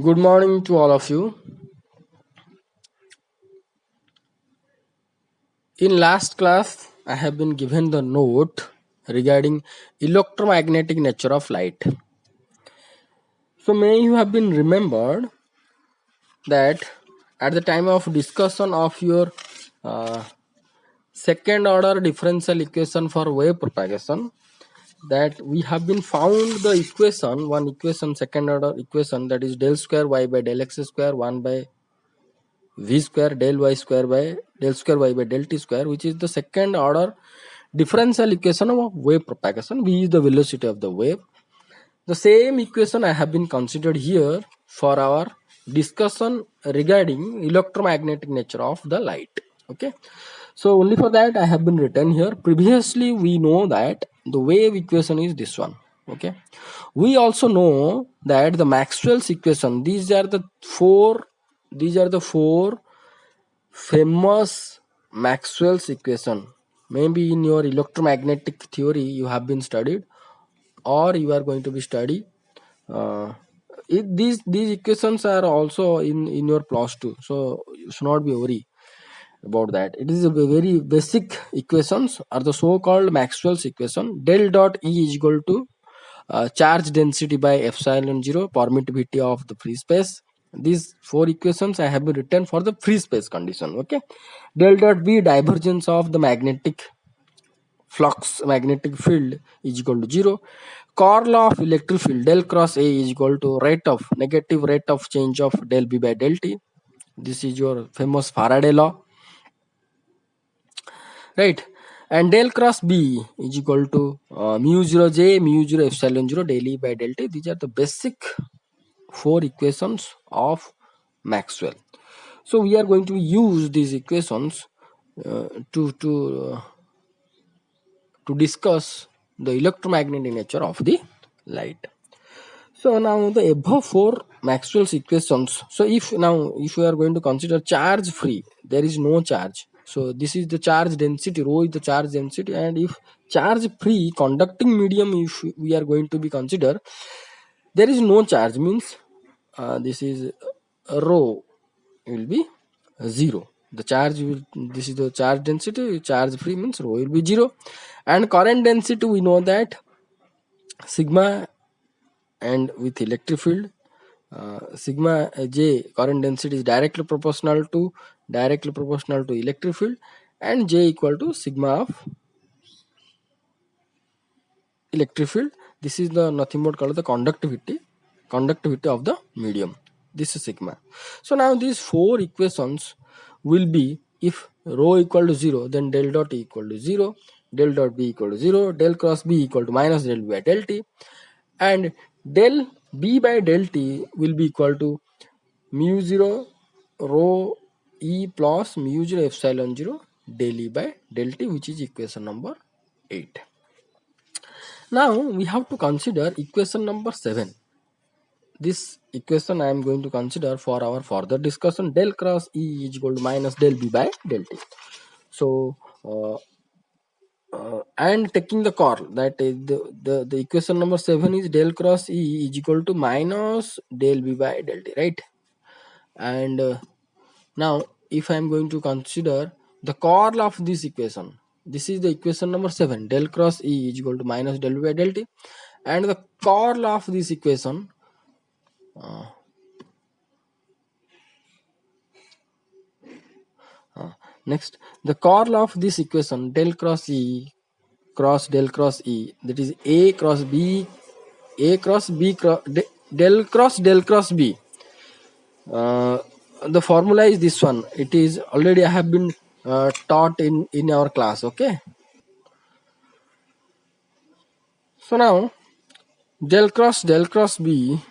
Good morning to all of you. In last class, I have been given the note regarding electromagnetic nature of light. So may you have been remembered that at the time of discussion of your uh, second order differential equation for wave propagation, that we have been found the equation, one equation, second order equation, that is del square y by del x square 1 by v square del y square by del square y by del t square, which is the second order differential equation of wave propagation. V is the velocity of the wave. The same equation I have been considered here for our discussion regarding electromagnetic nature of the light. Okay, so only for that I have been written here. Previously we know that the wave equation is this one. Okay, we also know that the Maxwell's equation, these are the four famous Maxwell's equation. Maybe in your electromagnetic theory you have been studied, or you are going to be study. Uh, these equations are also in your plus 2, so you should not be worried about that. It is a very basic equations are the so-called Maxwell's equation. Del dot E is equal to charge density by epsilon 0, permittivity of the free space. These four equations I have been written for the free space condition. Okay, del dot B, divergence of the magnetic flux, magnetic field is equal to 0. Curl of electric field del cross A is equal to negative rate of change of del B by del T. This is your famous Faraday law, right? And del cross B is equal to mu 0 J mu 0 epsilon 0 del E by del T. These are the basic four equations of Maxwell. So we are going to use these equations uh, to to uh, to discuss the electromagnetic nature of the light. So now the above four Maxwell's equations. So if we are going to consider charge free, there is no charge. So this is the charge density, rho is the charge density, and if charge free conducting medium, if we are going to be consider, there is no charge, means this is rho will be 0. The charge will, this is the charge density, charge free means rho will be 0. And current density, we know that sigma, and with electric field, sigma j current density is directly proportional to electric field, and j equal to sigma of electric field. This is the nothing but called the conductivity of the medium. This is sigma. So now these four equations will be, if rho equal to 0, then del dot E equal to 0, del dot B equal to 0, del cross B equal to minus del B by del T, and del B by del T will be equal to mu 0 rho E plus mu 0 epsilon 0 del E by del T, which is equation number 8. Now we have to consider equation number 7. This equation I am going to consider for our further discussion. Del cross E is equal to minus del B by del T. So and taking the curl, that is the equation number 7 is del cross E is equal to minus del B by del T, right? And now if I am going to consider the curl of this equation, this is the equation number 7, del cross E is equal to minus del B by del T, and the curl of this equation, next the curl of this equation, del cross E cross del cross E, that is a cross b, a cross b cross del cross b. The formula is this one. It is already I have been taught in our class. Okay, so now del cross b,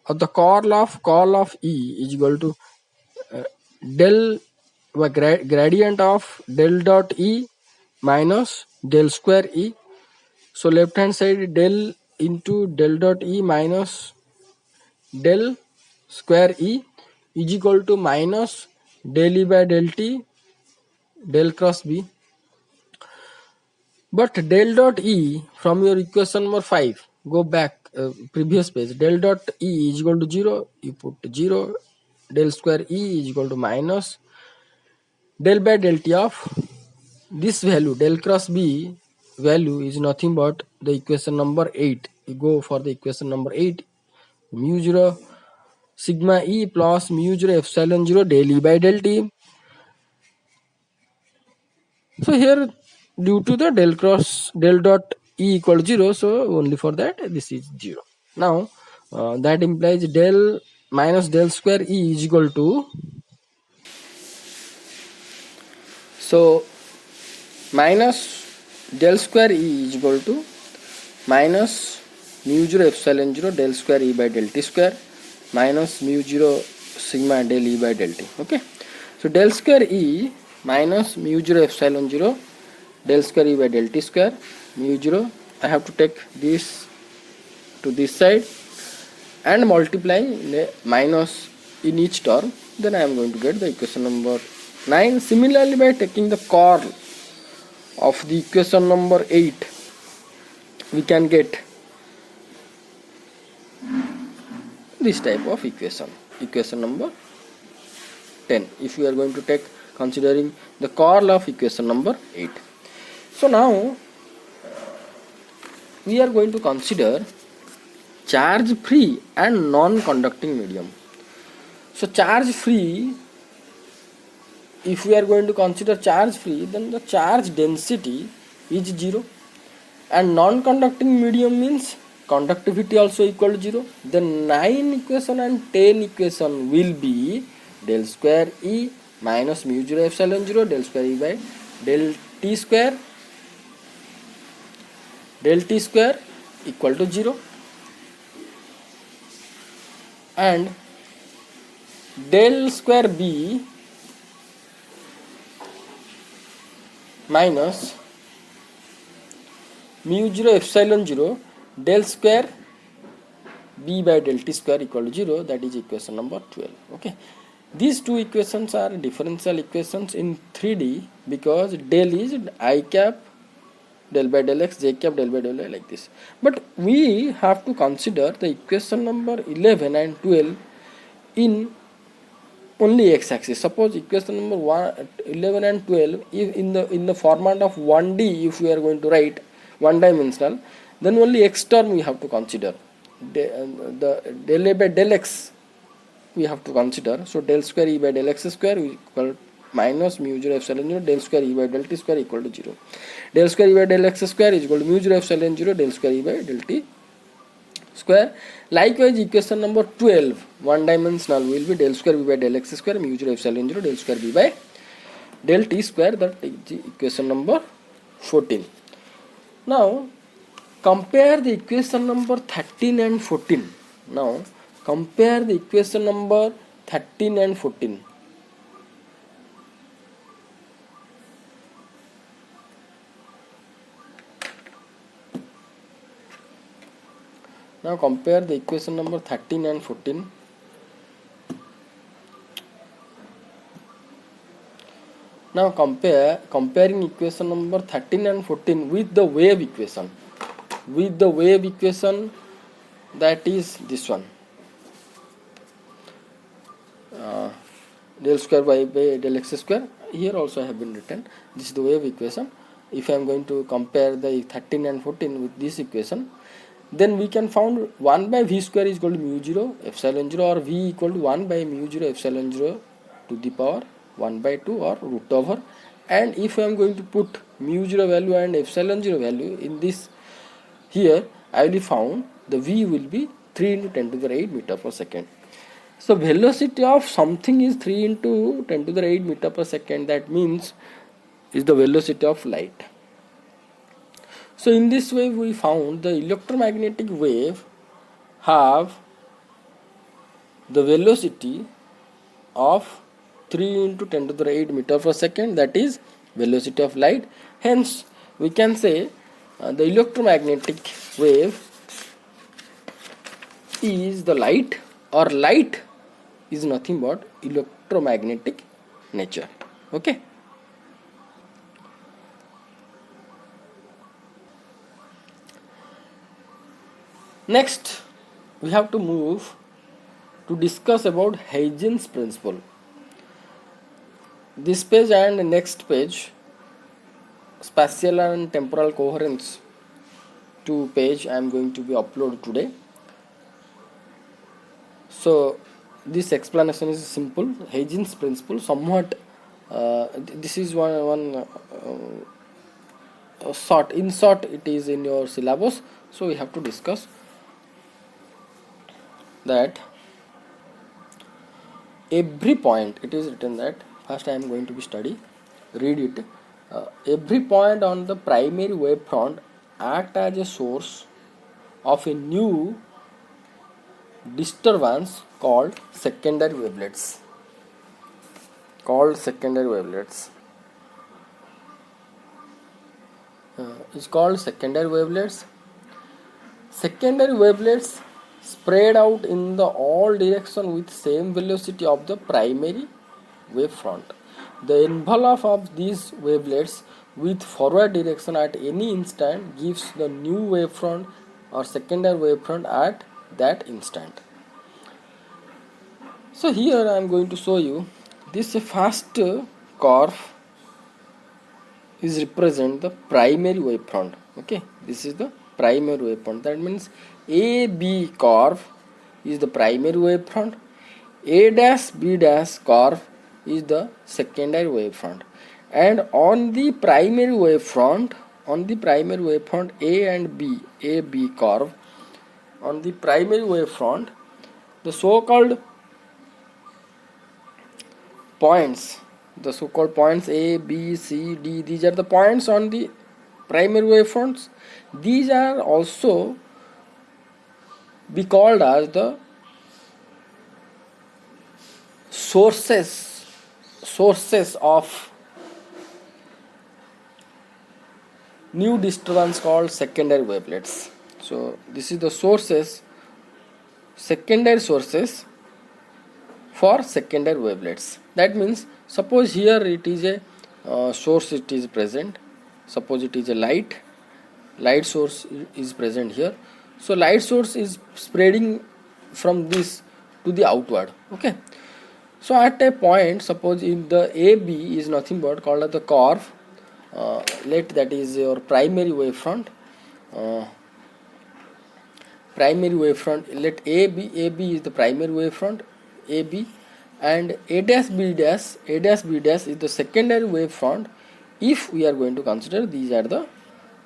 or the curl of E is equal to del gradient of del dot E minus del square E. So left hand side, del into del dot E minus del square E is equal to minus del E by del T del cross B. But del dot E from your equation number 5, go back previous page. Del dot E is equal to 0, you put 0. Del square E is equal to minus del by del T of this value, del cross B value is nothing but the equation number 8. You go for the equation number 8, mu 0 sigma E plus mu 0 epsilon 0 del E by del T. So here, due to the del cross del dot E equal to 0, so only for that this is 0. Now that implies del minus del square E is equal to, so minus del square E is equal to minus mu 0 epsilon 0 del square E by del T square minus mu 0 sigma del E by del T. Okay, so del square E minus mu 0 epsilon 0 del square E by del T square mu 0, I have to take this to this side and multiply minus in each term, then I am going to get the equation number 9. Similarly, by taking the curl of the equation number 8, we can get this type of equation number 10, if we are going to take considering the curl of equation number 8. So now we are going to consider charge free and non-conducting medium. So charge free, if we are going to consider charge free, then the charge density is 0, and non-conducting medium means conductivity also equal to 0. Then 9 equation and 10 equation will be del square E minus mu 0 epsilon 0 del square E by del T square equal to 0, and del square B minus mu 0 epsilon 0 del square B by del T square equal to 0, that is equation number 12. Okay, these two equations are differential equations in 3D because del is I cap del by del x, j cap del by del y, like this. But we have to consider the equation number 11 and 12 in only x axis. Suppose equation number 11 and 12 if in the format of 1D, if we are going to write one dimensional, then only x term we have to consider. The del a by del x we have to consider. So del square E by del x square equal minus mu 0 epsilon 0 del square E by del T square equal to 0. Del square E by del x square is equal to mu 0 epsilon 0 del square E by del T square. Likewise, equation number 12, one dimensional, will be del square B by del x square mu 0 epsilon 0 del square B by del T square, that is equation number 14. Now compare the equation number 13 and 14. Now compare the equation number 13 and 14. Now compare the equation number 13 and 14. Now comparing equation number 13 and 14 with the wave equation. With the wave equation, that is this one. Del square by del x square. Here also I have been written. This is the wave equation. If I am going to compare the 13 and 14 with this equation, then we can found 1 by v square is equal to mu 0 epsilon 0, or v equal to 1 by mu 0 epsilon 0 to the power 1 by 2 or root over. And if I am going to put mu 0 value and epsilon 0 value in this, here I will found the v will be 3 into 10 to the 8 meter per second. So velocity of something is 3 into 10 to the 8 meter per second. That means is the velocity of light. So in this way we found the electromagnetic wave have the velocity of 3 into 10 to the 8 meter per second, that is velocity of light. Hence we can say the electromagnetic wave is the light, or light is nothing but electromagnetic nature. Okay. Next, we have to move to discuss about Huygens principle. This page and next page, spatial and temporal coherence, two page I am going to be uploaded today. So this explanation is simple. Huygens principle somewhat this is one short, in short it is in your syllabus, so we have to discuss that. Every point, it is written that, first I am going to be study, read it. Every point on the primary wavefront act as a source of a new disturbance called secondary wavelets. It's called secondary wavelets. Secondary wavelets spread out in the all direction with same velocity of the primary wavefront. The envelope of these wavelets with forward direction at any instant gives the new wavefront or secondary wavefront at that instant. So here I am going to show you this first curve is represent the primary wavefront. Okay, this is the primary wavefront. That means AB curve is the primary wavefront, A dash B dash curve is the secondary wavefront, and on the primary wavefront, A and B, AB curve, on the primary wavefront, the so-called points, A, B, C, D, these are the points on the primary wavefronts. These are also be called as the sources of new disturbance called secondary wavelets. So this is the secondary sources for secondary wavelets. That means, suppose here it is a source, it is present. Suppose it is a light source is present here. So light source is spreading from this to the outward. Okay. So at a point, suppose in the AB is nothing but called as the curve. Let that is your primary wavefront. Let AB is the primary wavefront, AB, and A dash B dash is the secondary wavefront. If we are going to consider these are the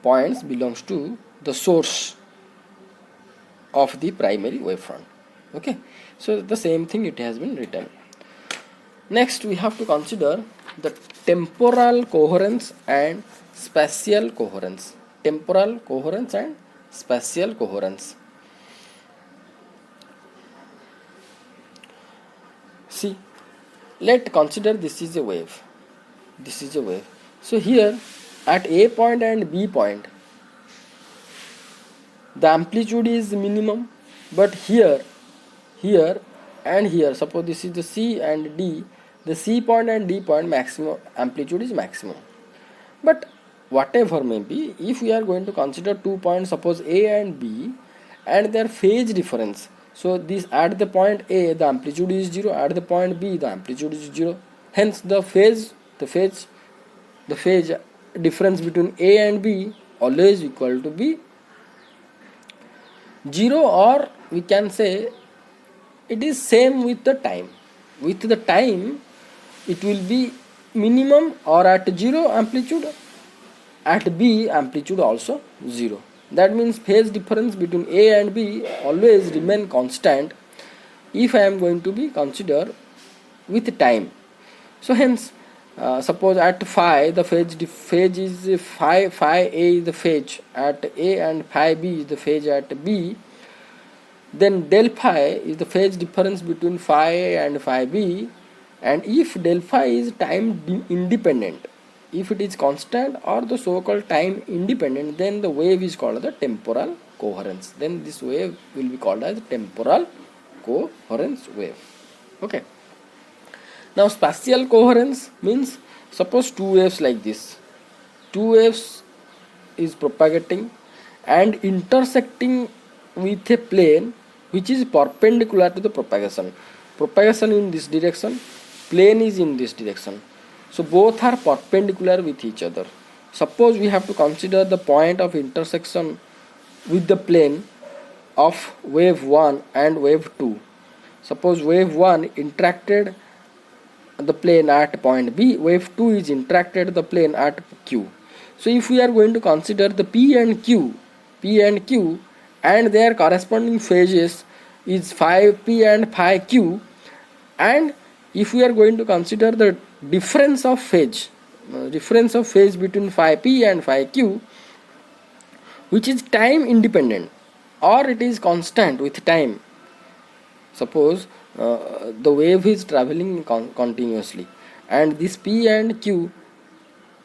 points belongs to the source of the primary wavefront. Okay, so the same thing it has been written. Next we have to consider the temporal coherence and spatial coherence. Temporal coherence and spatial coherence. See, let's consider this is a wave. So here at A point and B point, the amplitude is minimum, but here and here, suppose this is the C and D, the C point and D point maximum amplitude is maximum. But whatever may be, if we are going to consider 2 points, suppose A and B, and their phase difference, so this at the point A the amplitude is 0, at the point B the amplitude is 0, hence the phase difference between A and B always equal to be 0, or we can say it is same with the time. With the time it will be minimum or at 0 amplitude, at B amplitude also 0. That means phase difference between A and B always remain constant if I am going to be consider with time. So hence suppose at phi the phase is phi A is the phase at A and phi B is the phase at B, then del phi is the phase difference between phi A and phi B, and if del phi is time independent, if it is constant or the so-called time independent, then the wave is called the temporal coherence. Then this wave will be called as temporal coherence wave. Okay. Now spatial coherence means, suppose two waves like this. Two waves is propagating and intersecting with a plane which is perpendicular to the propagation. Propagation in this direction, plane is in this direction. So both are perpendicular with each other. Suppose we have to consider the point of intersection with the plane of wave 1 and wave 2. Suppose wave 1 interacted the plane at point B, wave 2 is interacted the plane at Q. So if we are going to consider the P and Q and their corresponding phases is phi P and phi Q, and if we are going to consider the difference of phase between phi P and phi Q, which is time independent or it is constant with time. Suppose the wave is traveling continuously and this P and Q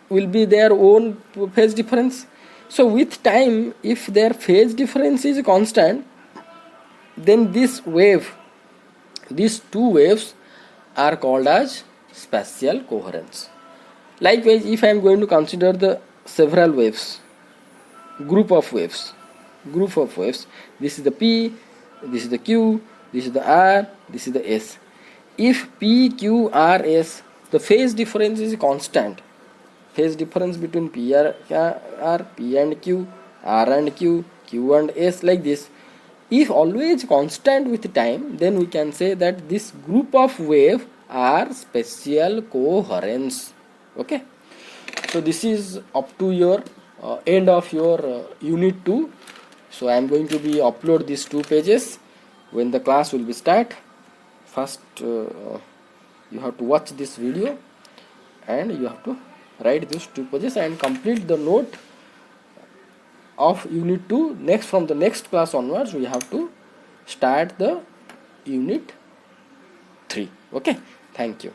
will be their own phase difference. So with time, if their phase difference is constant, then these two waves are called as spatial coherence. Likewise, if I am going to consider the several waves, group of waves, this is the P, this is the Q, this is the R, this is the S. If P, Q, R, S, the phase difference is constant. Phase difference between P and Q, R and Q, Q and S, like this. If always constant with time, then we can say that this group of wave are spatial coherence. Okay. So this is up to your end of your unit 2. So I am going to be upload these 2 pages when the class will be start. First you have to watch this video and you have to write these 2 pages and complete the note of unit 2. Next, from the next class onwards, we have to start the unit 3. Okay, thank you.